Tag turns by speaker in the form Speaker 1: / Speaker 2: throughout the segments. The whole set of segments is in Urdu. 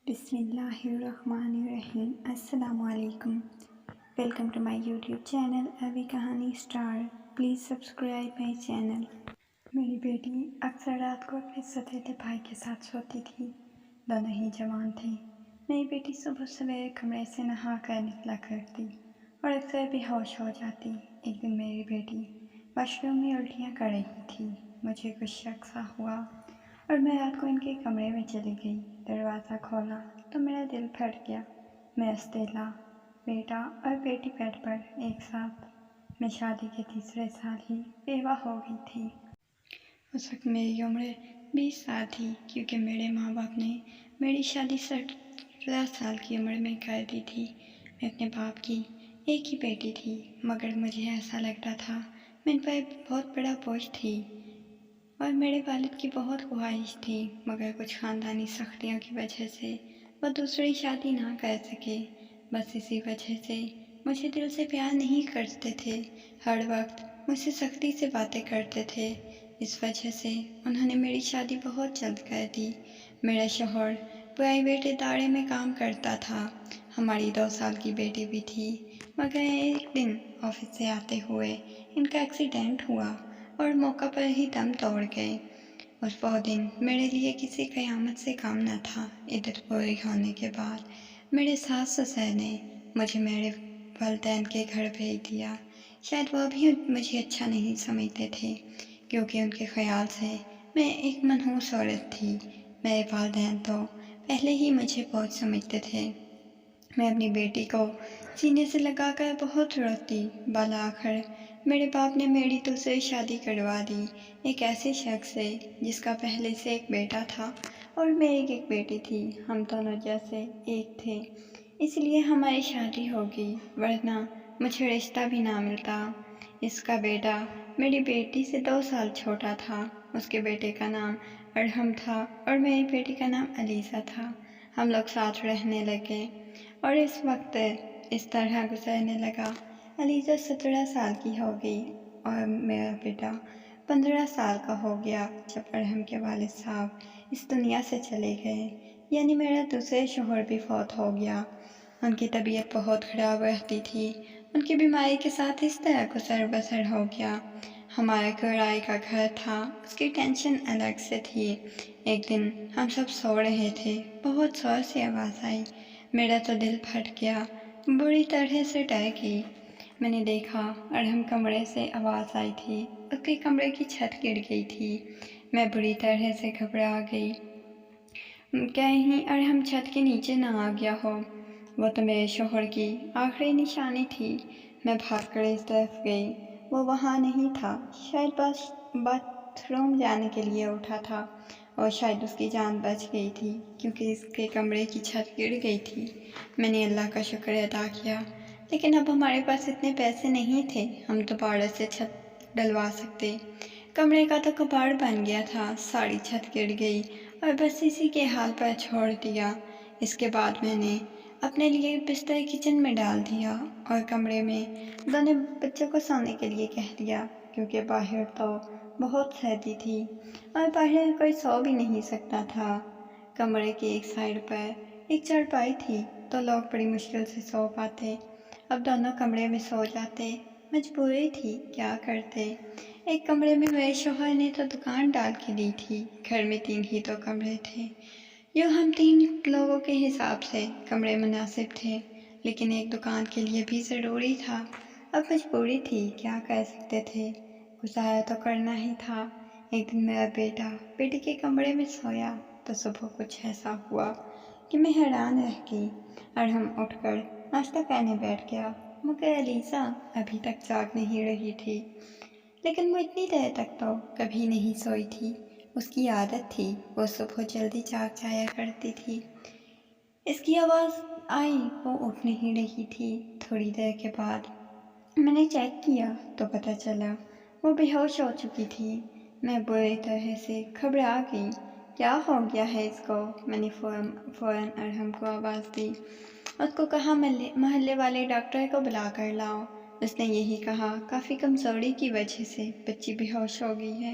Speaker 1: بسم اللہ الرحمن الرحیم۔ السلام علیکم۔ Welcome to my YouTube channel ابھی کہانی star. Please subscribe my channel. میری بیٹی اکثر رات کو اپنے ستیلے بھائی کے ساتھ سوتی تھی۔ دونوں ہی جوان تھے۔ میری بیٹی صبح سویرے کمرے سے نہا کر نکلا کرتی اور اکثر بے ہوش ہو جاتی۔ ایک دن میری بیٹی واش روم میں الٹیاں کر رہی تھی۔ مجھے کچھ شک سا ہوا اور میں رات کو ان کے کمرے میں چلی گئی۔ دروازہ کھولا تو میرا دل پھٹ گیا۔ میں استیلا، بیٹا اور بیٹی بیڈ پر ایک ساتھ۔ میں شادی کے تیسرے سال ہی بیوہ ہو گئی تھی۔ اس وقت میری عمر 20 سال تھی، کیونکہ میرے ماں باپ نے میری شادی 17 سال کی عمر میں کر دی تھی۔ میں اپنے باپ کی ایک ہی بیٹی تھی، مگر مجھے ایسا لگتا تھا میں ان پر بہت بڑا بوجھ تھی، اور میرے والد کی بہت خواہش تھی، مگر کچھ خاندانی سختیوں کی وجہ سے وہ دوسری شادی نہ کر سکے۔ بس اسی وجہ سے مجھے دل سے پیار نہیں کرتے تھے، ہر وقت مجھ سے سختی سے باتیں کرتے تھے۔ اس وجہ سے انہوں نے میری شادی بہت جلد کر دی۔ میرا شوہر پرائیویٹ ادارے میں کام کرتا تھا۔ ہماری 2 سال کی بیٹی بھی تھی، مگر ایک دن آفس سے آتے ہوئے ان کا ایکسیڈنٹ ہوا اور موقع پر ہی دم توڑ گئے۔ اس وہ دن میرے لیے کسی قیامت سے کم نہ تھا۔ عدت پوری ہونے کے بعد میرے ساس سسر نے مجھے میرے والدین کے گھر بھیج دیا۔ شاید وہ بھی مجھے اچھا نہیں سمجھتے تھے، کیونکہ ان کے خیال سے میں ایک منحوس عورت تھی۔ میرے والدین تو پہلے ہی مجھے بہت سمجھتے تھے۔ میں اپنی بیٹی کو سینے سے لگا کر بہت روتی۔ بالآخر میرے باپ نے میری دوسری شادی کروا دی، ایک ایسے شخص سے جس کا پہلے سے ایک بیٹا تھا اور میری ایک بیٹی تھی۔ ہم دونوں جیسے ایک تھے، اس لیے ہماری شادی ہو گئی، ورنہ مجھے رشتہ بھی نہ ملتا۔ اس کا بیٹا میری بیٹی سے 2 سال چھوٹا تھا۔ اس کے بیٹے کا نام ارحم تھا اور میری بیٹی کا نام علیزہ تھا۔ ہم لوگ ساتھ رہنے لگے اور اس وقت اس طرح گزرنے لگا۔ علیزہ 17 سال کی ہو گئی اور میرا بیٹا 15 سال کا ہو گیا جب ارحم کے والد صاحب اس دنیا سے چلے گئے، یعنی میرا دوسرے شوہر بھی فوت ہو گیا۔ ان کی طبیعت بہت خراب رہتی تھی۔ ان کی بیماری کے ساتھ اس طرح گزر بسر ہو گیا۔ ہمارا کرائے کا گھر تھا، اس کی ٹینشن الگ سے تھی۔ ایک دن ہم سب سو رہے تھے، بہت زور سے آواز آئی۔ میرا تو دل پھٹ گیا، بری طرح سے ڈر گئی۔ میں نے دیکھا ارحم کمرے سے آواز آئی تھی، اس کے کمرے کی چھت گر گئی تھی۔ میں بری طرح سے گھبرا گئی، کہیں ارحم چھت کے نیچے نہ آ گیا ہو۔ وہ تو میرے شوہر کی آخری نشانی تھی۔ میں بھاگ کر اس طرف گئی، وہ وہاں نہیں تھا، شاید باتھ روم جانے کے لیے اٹھا تھا، اور شاید اس کی جان بچ گئی تھی، کیونکہ اس کے کمرے کی چھت گر گئی تھی۔ میں نے اللہ کا شکر ادا کیا، لیکن اب ہمارے پاس اتنے پیسے نہیں تھے ہم دوبارہ سے چھت ڈلوا سکتے۔ کمرے کا تو کباڑ بن گیا تھا، ساری چھت گر گئی اور بس اسی کے حال پر چھوڑ دیا۔ اس کے بعد میں نے اپنے لیے بستر کچن میں ڈال دیا اور کمرے میں دونوں بچوں کو سونے کے لیے کہہ دیا، کیونکہ باہر تو بہت سردی تھی اور باہر کوئی سو بھی نہیں سکتا تھا۔ کمرے کی ایک سائڈ پر ایک چارپائی تھی تو لوگ بڑی مشکل سے سو پاتے۔ اب دونوں کمرے میں سو جاتے، مجبوری تھی، کیا کرتے۔ ایک کمرے میں میرے شوہر نے تو دکان ڈال کے دی تھی۔ گھر میں 3 ہی تو کمرے تھے، جو ہم 3 لوگوں کے حساب سے کمرے مناسب تھے، لیکن ایک دکان کے لیے بھی ضروری تھا۔ اب مجبوری تھی، کیا کر سکتے تھے، گزارا تو کرنا ہی تھا۔ ایک دن میرا بیٹا بیٹی کے کمرے میں سویا تو صبح کچھ ایسا ہوا کہ میں حیران رہ گئی۔ ارحم اٹھ کر ناشتہ کرنے بیٹھ گیا، مگر علیزہ ابھی تک جاگ نہیں رہی تھی، لیکن وہ اتنی دیر تک تو کبھی نہیں سوئی تھی۔ اس کی عادت تھی، وہ صبح جلدی جاگ جایا کرتی تھی۔ اس کی آواز آئی، وہ اٹھ نہیں رہی تھی۔ تھوڑی دیر کے بعد میں نے چیک کیا تو پتہ چلا وہ بے ہوش ہو چکی تھی۔ میں بری طرح سے گھبرا گئی، کیا ہو گیا ہے اس کو۔ میں نے فوراً ارحم کو آواز دی، اس کو کہا محلے والے ڈاکٹر کو بلا کر لاؤ۔ اس نے یہی کہا، کافی کمزوری کی وجہ سے بچی بے ہوش ہو گئی ہے۔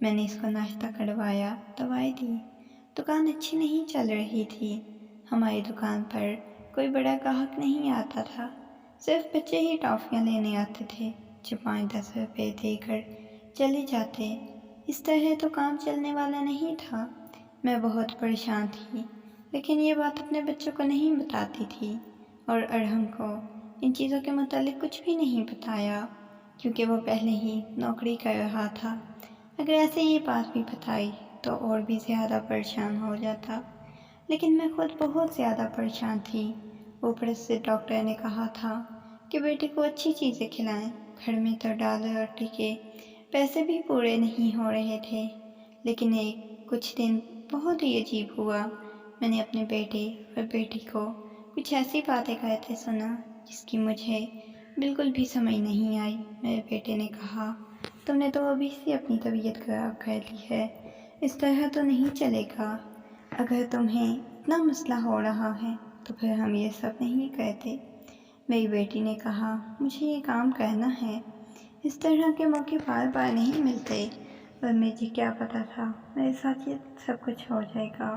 Speaker 1: میں نے اس کو ناشتہ کروایا، دوائیں دی۔ دکان اچھی نہیں چل رہی تھی۔ ہماری دکان پر کوئی بڑا گاہک نہیں آتا تھا، صرف بچے ہی ٹافیاں لینے آتے تھے جو 5-10 روپے دے کر چلے جاتے۔ اس طرح تو کام چلنے والا نہیں تھا۔ میں بہت پریشان تھی، لیکن یہ بات اپنے بچوں کو نہیں بتاتی تھی اور ارحم کو ان چیزوں کے متعلق کچھ بھی نہیں بتایا، کیونکہ وہ پہلے ہی نوکری کر رہا تھا۔ اگر ایسے یہ بات بھی بتائی تو اور بھی زیادہ پریشان ہو جاتا، لیکن میں خود بہت زیادہ پریشان تھی۔ اوپر سے ڈاکٹر نے کہا تھا کہ بیٹے کو اچھی چیزیں کھلائیں۔ گھر میں تو دال اور آٹے کے پیسے بھی پورے نہیں ہو رہے تھے۔ لیکن کچھ دن بہت ہی عجیب ہوا۔ میں نے اپنے بیٹے اور بیٹی کو کچھ ایسی باتیں کہتے سنا جس کی مجھے بالکل بھی سمجھ نہیں آئی۔ میرے بیٹے نے کہا، تم نے تو ابھی سے اپنی طبیعت خراب کر لی ہے، اس طرح تو نہیں چلے گا۔ اگر تمہیں اتنا مسئلہ ہو رہا ہے تو پھر ہم یہ سب نہیں کرتے۔ میری بیٹی نے کہا، مجھے یہ کام کرنا ہے، اس طرح کے موقع بار بار نہیں ملتے، اور مجھے کیا پتا تھا میرے ساتھ یہ سب کچھ ہو جائے گا۔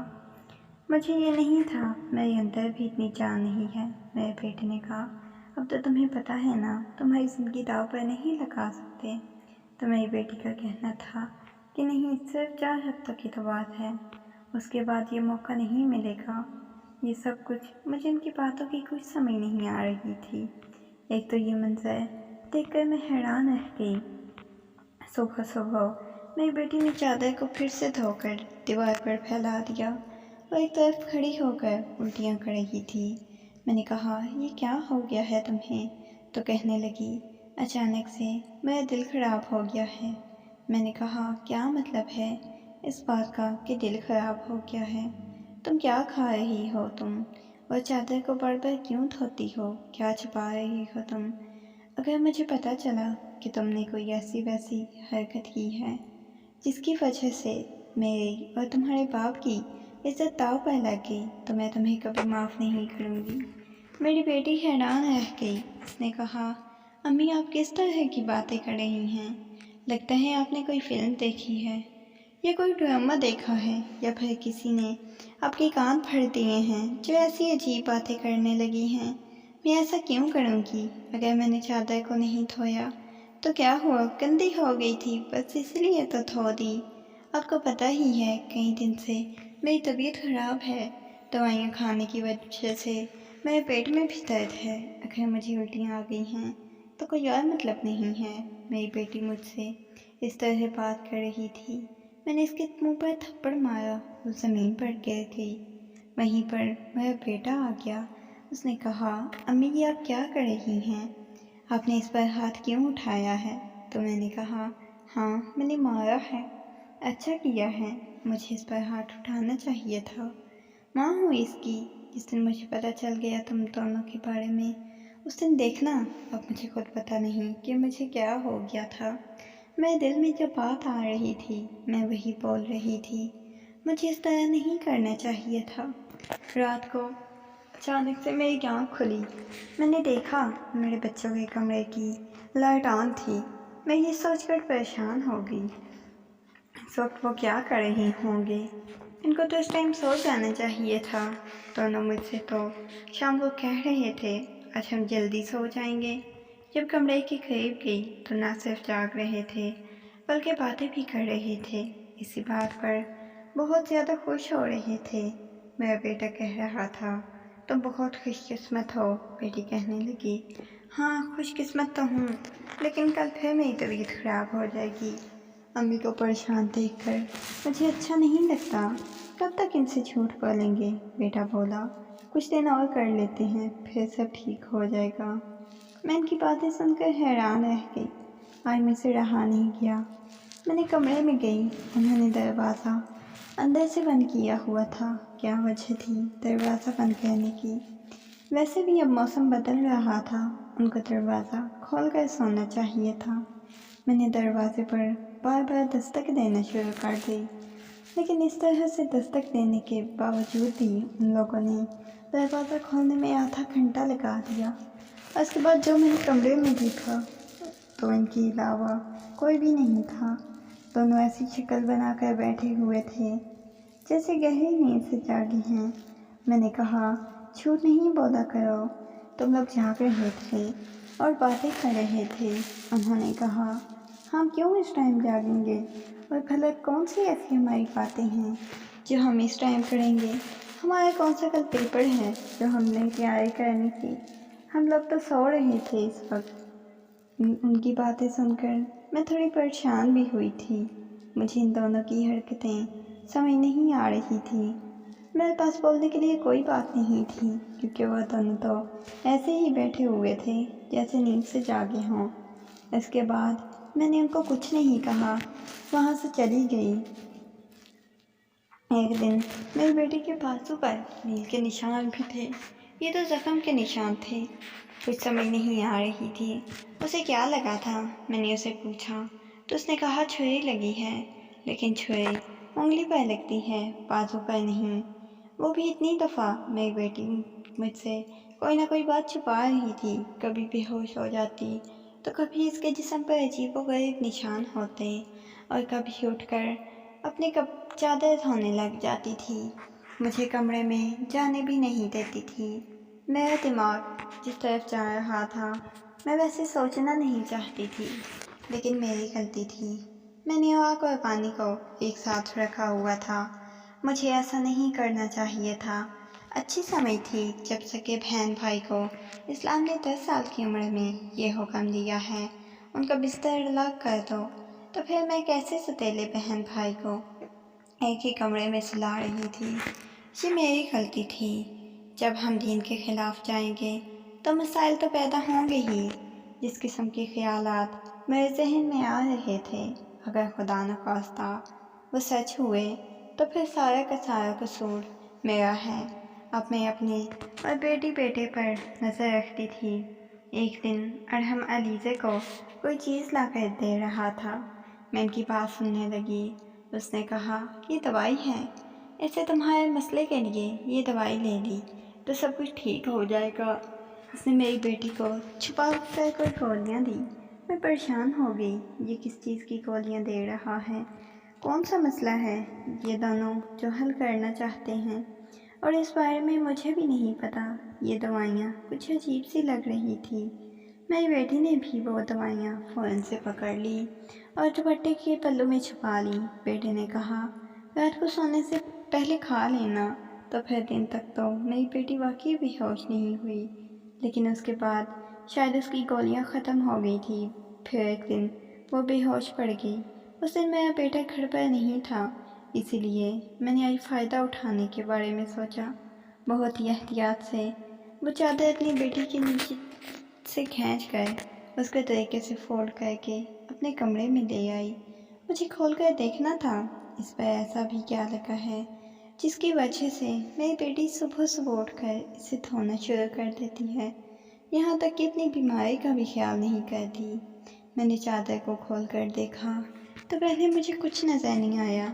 Speaker 1: مجھے یہ نہیں تھا میرے اندر بھی اتنی جان نہیں ہے۔ میرے بیٹے نے کہا، اب تو تمہیں پتہ ہے نا، تمہاری زندگی داؤ پر نہیں لگا سکتے۔ تو میری بیٹی کا کہنا تھا کہ نہیں، صرف 4 ہفتوں کی تو بات ہے، اس کے بعد یہ موقع نہیں ملے گا۔ یہ سب کچھ مجھے ان کی باتوں کی کچھ سمجھ نہیں آ رہی تھی۔ ایک تو یہ منظر دیکھ کر میں حیران رہ گئی۔ صبح صبح میری بیٹی نے چادر کو پھر سے دھو کر دیوار پر پھیلا دیا اور ایک طرف کھڑی ہو کر الٹیاں کر رہی تھی۔ میں نے کہا، یہ کیا ہو گیا ہے تمہیں؟ تو کہنے لگی، اچانک سے میرا دل خراب ہو گیا ہے۔ میں نے کہا، کیا مطلب ہے اس بات کا کہ دل خراب ہو گیا ہے؟ تم کیا کھا رہی ہو تم؟ اور چادر کو بار بار کیوں دھوتی ہو؟ کیا چھپا رہی ہو تم؟ اگر مجھے پتہ چلا کہ تم نے کوئی ایسی ویسی حرکت کی ہے جس کی وجہ سے میری اور تمہارے باپ کی عزت داؤ پر لگ گئی، تو میں تمہیں کبھی معاف نہیں کروں گی۔ میری بیٹی حیران رہ گئی۔ اس نے کہا، امی آپ کس طرح کی باتیں کر رہی ہیں؟ لگتا ہے آپ نے کوئی فلم دیکھی ہے یا کوئی ڈرامہ دیکھا ہے، یا پھر کسی نے آپ کے کان پھاڑ دیے ہیں جو ایسی عجیب باتیں کرنے لگی ہیں۔ میں ایسا کیوں کروں گی؟ اگر میں نے چادر کو نہیں دھویا تو کیا ہوا، گندی ہو گئی تھی، بس اس لیے تو دھو دی۔ آپ کو پتہ ہی ہے کئی دن سے میری طبیعت خراب ہے، دوائیاں کھانے کی وجہ سے میرے پیٹ میں بھی درد ہے۔ اگر مجھے الٹیاں آ گئی ہیں تو کوئی اور مطلب نہیں ہے۔ میری بیٹی مجھ سے اس طرح بات کر رہی تھی۔ میں نے اس کے منہ پر تھپڑ مارا، وہ زمین پر گر گئی۔ وہیں پر میرا بیٹا آ گیا۔ اس نے کہا، امی یہ آپ کیا کر رہی ہیں؟ آپ نے اس پر ہاتھ کیوں اٹھایا ہے؟ تو میں نے کہا، ہاں میں نے مارا ہے۔ اچھا کیا ہے، مجھے اس پر ہاتھ اٹھانا چاہیے تھا۔ ماں ہوں اس کی۔ جس دن مجھے پتہ چل گیا تم دونوں کے بارے میں، اس دن دیکھنا اب مجھے خود پتہ نہیں کہ مجھے کیا ہو گیا تھا۔ میرے دل میں جو بات آ رہی تھی میں وہی بول رہی تھی۔ مجھے اس طرح نہیں کرنا چاہیے تھا۔ رات کو اچانک سے میری آنکھ کھلی۔ میں نے دیکھا میرے بچوں کے کمرے کی لائٹ آن تھی۔ میں یہ سوچ کر پریشان ہو گئی، اس وقت وہ کیا کر رہے ہوں گے؟ ان کو تو اس ٹائم سو جانا چاہیے تھا۔ دونوں مجھ سے تو شام کو کہہ رہے تھے آج ہم جلدی سو جائیں گے۔ جب کمرے کے قریب گئی تو نہ صرف جاگ رہے تھے بلکہ باتیں بھی کر رہے تھے۔ اسی بات پر بہت زیادہ خوش ہو رہے تھے۔ میرا بیٹا کہہ رہا تھا، تم بہت خوش قسمت ہو۔ بیٹی کہنے لگی، ہاں خوش قسمت تو ہوں، لیکن کل پھر میری طبیعت خراب ہو جائے گی۔ امی کو پریشان دیکھ کر مجھے اچھا نہیں لگتا۔ کب تک ان سے جھوٹ بولیں گے؟ بیٹا بولا، کچھ دن اور کر لیتے ہیں پھر سب ٹھیک ہو جائے گا۔ میں ان کی باتیں سن کر حیران رہ گئی۔ آج مجھ سے رہا نہیں گیا۔ میں نے کمرے میں گئی، انہوں نے دروازہ اندر سے بند کیا ہوا تھا۔ کیا وجہ تھی دروازہ بند کرنے کی؟ ویسے بھی اب موسم بدل رہا تھا، ان کو دروازہ کھول کر سونا چاہیے تھا۔ میں نے دروازے پر بار بار دستک دینا شروع کر دی، لیکن اس طرح سے دستک دینے کے باوجود بھی ان لوگوں نے دروازہ کھولنے میں آدھا گھنٹہ لگا دیا۔ اور اس کے بعد جو میں نے کمرے میں دیکھا تو ان کے علاوہ کوئی بھی نہیں تھا۔ دونوں ایسی شکل بنا کر بیٹھے ہوئے تھے جیسے گہری نیند سے جاگے ہیں۔ میں نے کہا، جھوٹ نہیں بولا کرو، تم لوگ جاگ رہے تھے اور باتیں کر رہے تھے۔ انہوں نے کہا، ہم کیوں اس ٹائم جاگیں گے، اور بھلا کون سی ایسی ہماری باتیں ہیں جو ہم اس ٹائم کریں گے؟ ہمارا کون سا کل پیپر ہے جو ہم نے تیاری کرنی تھی؟ ہم لوگ تو سو رہے تھے اس وقت۔ ان کی باتیں سن کر میں تھوڑی پریشان بھی ہوئی تھی۔ مجھے ان دونوں کی حرکتیں سمجھ نہیں آ رہی تھی۔ میرے پاس بولنے کے لیے کوئی بات نہیں تھی کیونکہ وہ دونوں تو ایسے ہی بیٹھے ہوئے تھے جیسے نیند سے جاگے ہوں۔ اس کے بعد میں نے ان کو کچھ نہیں کہا، وہاں سے چلی گئی۔ ایک دن میری بیٹی کے بازو پر نیل کے نشان بھی تھے۔ یہ تو زخم کے نشان تھے۔ کچھ سمجھ نہیں آ رہی تھی اسے کیا لگا تھا۔ میں نے اسے پوچھا تو اس نے کہا چھری لگی ہے، لیکن چھری انگلی پر لگتی ہے، بازو پر نہیں۔ وہ بھی اتنی دفعہ میری بیٹی مجھ سے کوئی نہ کوئی بات چھپا رہی تھی۔ کبھی بے ہوش ہو جاتی تو کبھی اس کے جسم پر عجیب و غریب نشان ہوتے، اور کبھی اٹھ کر اپنے چادر دھونے لگ جاتی تھی۔ مجھے کمرے میں جانے بھی نہیں دیتی تھی۔ میرا دماغ جس طرف جا رہا تھا میں ویسے سوچنا نہیں چاہتی تھی، لیکن میری غلطی تھی۔ میں نے آگ اور پانی کو ایک ساتھ رکھا ہوا تھا۔ مجھے ایسا نہیں کرنا چاہیے تھا۔ اچھی سمجھ تھی جب سکے بہن بھائی کو اسلام نے 10 سال کی عمر میں یہ حکم دیا ہے ان کا بستر الگ کر دو، تو پھر میں کیسے ستیلے بہن بھائی کو ایک ہی کمرے میں سلا رہی تھی؟ یہ میری غلطی تھی۔ جب ہم دین کے خلاف جائیں گے تو مسائل تو پیدا ہوں گے ہی۔ جس قسم کے خیالات میرے ذہن میں آ رہے تھے، اگر خدا نخواستہ وہ سچ ہوئے تو پھر سارا کا سارا قصور میرا ہے۔ اب میں اپنے اور بیٹے پر نظر رکھتی تھی۔ ایک دن ارحم علیزہ کو کوئی چیز لا کر دے رہا تھا۔ میں ان کی بات سننے لگی۔ اس نے کہا، یہ دوائی ہے، اسے تمہارے مسئلے کے لیے یہ دوائی لے لی تو سب کچھ ٹھیک ہو جائے گا۔ اس نے میری بیٹی کو چھپا کر کوئی گولیاں دی۔ میں پریشان ہو گئی، یہ کس چیز کی گولیاں دے رہا ہے؟ کون سا مسئلہ ہے یہ دونوں جو حل کرنا چاہتے ہیں؟ اور اس بارے میں مجھے بھی نہیں پتا۔ یہ دوائیاں کچھ عجیب سی لگ رہی تھی۔ میری بیٹی نے بھی وہ دوائیاں فوراً سے پکڑ لی اور دوپٹے کے پلو میں چھپا لی۔ بیٹے نے کہا، رات کو سونے سے پہلے کھا لینا۔ تو پھر دن تک تو میری بیٹی واقعی بے ہوش نہیں ہوئی، لیکن اس کے بعد شاید اس کی گولیاں ختم ہو گئی تھی۔ پھر ایک دن وہ بے ہوش پڑ گئی۔ اس دن میرا بیٹا گھر پر نہیں تھا، اسی لیے میں نے آج فائدہ اٹھانے کے بارے میں سوچا۔ بہت ہی احتیاط سے وہ چادر اپنی بیٹی کے نیچے سے کھینچ کر اس کو طریقے سے فولڈ کر کے اپنے کمرے میں لے آئی۔ مجھے کھول کر دیکھنا تھا اس پر ایسا بھی کیا لگا ہے جس کی وجہ سے میری بیٹی صبح صبح اٹھ کر اسے دھونا شروع کر دیتی ہے، یہاں تک کہ اپنی بیماری کا بھی خیال نہیں کرتی۔ میں نے چادر کو کھول کر دیکھا تو پہلے مجھے کچھ نظر نہیں آیا۔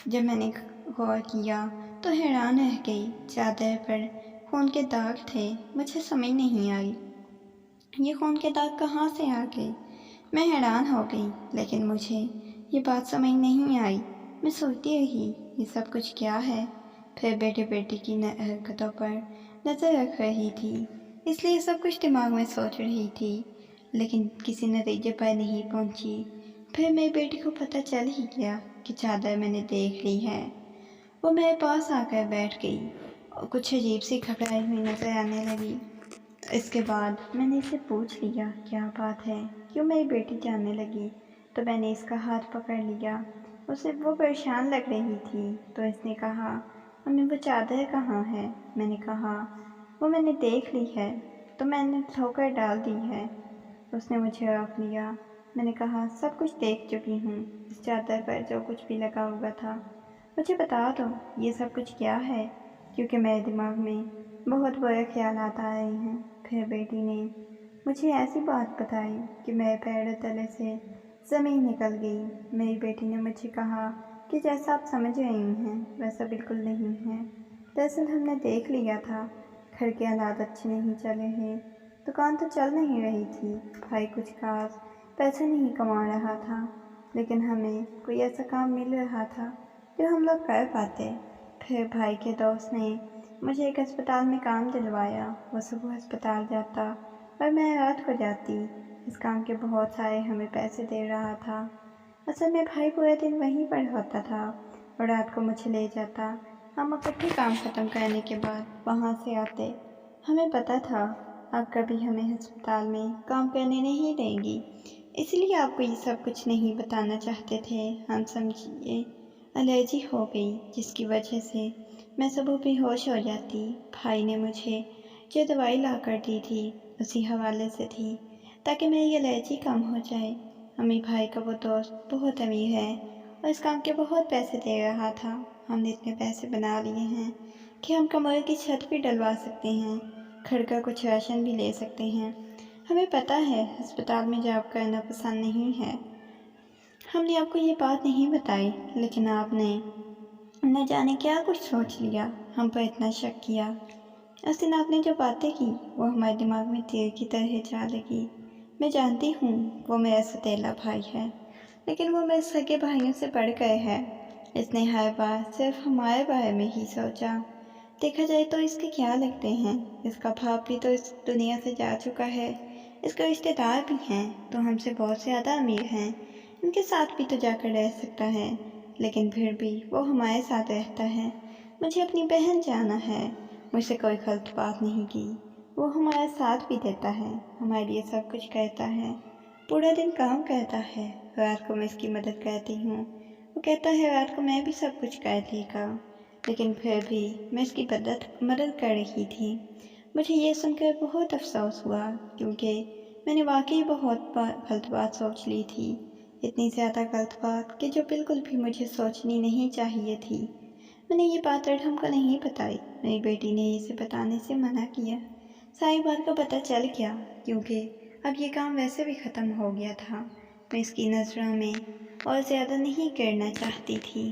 Speaker 1: جب میں نے غور کیا تو حیران رہ گئی۔ چادر پر خون کے داغ تھے۔ مجھے سمجھ نہیں آئی یہ خون کے داغ کہاں سے آ گئے۔ میں حیران ہو گئی، لیکن مجھے یہ بات سمجھ نہیں آئی۔ میں سوچتی رہی یہ سب کچھ کیا ہے۔ پھر بیٹی کی حرکتوں پر نظر رکھ رہی تھی، اس لیے سب کچھ دماغ میں سوچ رہی تھی، لیکن کسی نتیجے پر نہیں پہنچی۔ پھر میری بیٹی کو پتہ چل ہی گیا کہ چادر میں نے دیکھ لی ہے۔ وہ میرے پاس آ کر بیٹھ گئی اور کچھ عجیب سی گھبرائی ہوئی نظر آنے لگی۔ اس کے بعد میں نے اسے پوچھ لیا کیا بات ہے، کیوں میری بیٹی جاننے لگی؟ تو میں نے اس کا ہاتھ پکڑ لیا۔ وہ پریشان لگ رہی تھی تو اس نے کہا، امی وہ چادر کہاں ہے؟ میں نے کہا، وہ میں نے دیکھ لی ہے تو میں نے دھو کر ڈال دی ہے۔ اس نے مجھے روک لیا۔ میں نے کہا، سب کچھ دیکھ چکی ہوں، اس چادر پر جو کچھ بھی لگا ہوا تھا مجھے بتا دو یہ سب کچھ کیا ہے، کیونکہ میرے دماغ میں بہت برے خیالات آ رہے ہیں۔ پھر بیٹی نے مجھے ایسی بات بتائی کہ میرے پیروں تلے سے زمین نکل گئی۔ میری بیٹی نے مجھے کہا کہ جیسا آپ سمجھ رہی ہیں ویسا بالکل نہیں ہے۔ دراصل ہم نے دیکھ لیا تھا، گھر کے حالات اچھے نہیں چل رہے، دکان تو چل نہیں رہی تھی، بھائی کچھ خاص پیسے نہیں کما رہا تھا، لیکن ہمیں کوئی ایسا کام مل رہا تھا جو ہم لوگ کر پاتے۔ پھر بھائی کے دوست نے مجھے ایک ہسپتال میں کام دلوایا۔ وہ صبح ہسپتال جاتا اور میں رات کو جاتی۔ اس کام کے بہت سارے ہمیں پیسے دے رہا تھا۔ اصل میں بھائی پورے دن وہیں پر ہوتا تھا اور رات کو مجھے لے جاتا۔ ہم اکٹھے کام ختم کرنے کے بعد وہاں سے آتے۔ ہمیں پتہ تھا اب کبھی ہمیں ہسپتال میں کام کرنے نہیں دیں گی، اس لیے آپ کو یہ سب کچھ نہیں بتانا چاہتے تھے۔ ہم سمجھیے الرجی ہو گئی، جس کی وجہ سے میں صبح بے ہوش ہو جاتی۔ بھائی نے مجھے جو دوائی لا کر دی تھی اسی حوالے سے تھی تاکہ میری الرجی کم ہو جائے۔ امی بھائی کا وہ دوست بہت امیر ہے اور اس کام کے بہت پیسے دے رہا تھا۔ ہم نے اتنے پیسے بنا لیے ہیں کہ ہم کمرے کی چھت بھی ڈلوا سکتے ہیں، گھر کا کچھ راشن بھی لے سکتے ہیں۔ ہمیں پتہ ہے ہسپتال میں جاب کرنا پسند نہیں ہے۔ ہم نے آپ کو یہ بات نہیں بتائی، لیکن آپ نے نہ جانے کیا کچھ سوچ لیا، ہم پر اتنا شک کیا۔ اس دن آپ نے جو باتیں کی وہ ہمارے دماغ میں تیر کی طرح جا لگی۔ میں جانتی ہوں وہ میرا ستیلا بھائی ہے، لیکن وہ میرے سگے بھائیوں سے بڑھ کر ہے۔ اس نے ہر بار صرف ہمارے بارے میں ہی سوچا۔ دیکھا جائے تو اس کے کیا لگتے ہیں، اس کا باپ بھی تو اس دنیا سے جا چکا ہے، اس کے رشتہ دار بھی ہیں تو ہم سے بہت زیادہ امیر ہیں، ان کے ساتھ بھی تو جا کر رہ سکتا ہے، لیکن پھر بھی وہ ہمارے ساتھ رہتا ہے۔ مجھے اپنی بہن جانا ہے، مجھ سے کوئی غلط بات نہیں کی، وہ ہمارا ساتھ بھی دیتا ہے، ہمارے لیے سب کچھ کرتا ہے، پورا دن کام کرتا ہے، رات کو میں اس کی مدد کرتی ہوں، وہ کہتا ہے رات کو میں بھی سب کچھ کر دے گا، لیکن پھر بھی میں اس کی مدد کر رہی تھی۔ مجھے یہ سن کر بہت افسوس ہوا کیونکہ میں نے واقعی بہت غلط بات سوچ لی تھی، اتنی زیادہ غلط بات کہ جو بالکل بھی مجھے سوچنی نہیں چاہیے تھی۔ میں نے یہ بات ارحم کو نہیں بتائی، میری بیٹی نے اسے بتانے سے منع کیا۔ ساری بات کو پتہ چل گیا کیونکہ اب یہ کام ویسے بھی ختم ہو گیا تھا۔ میں اس کی نظروں میں اور زیادہ نہیں گرنا چاہتی تھی۔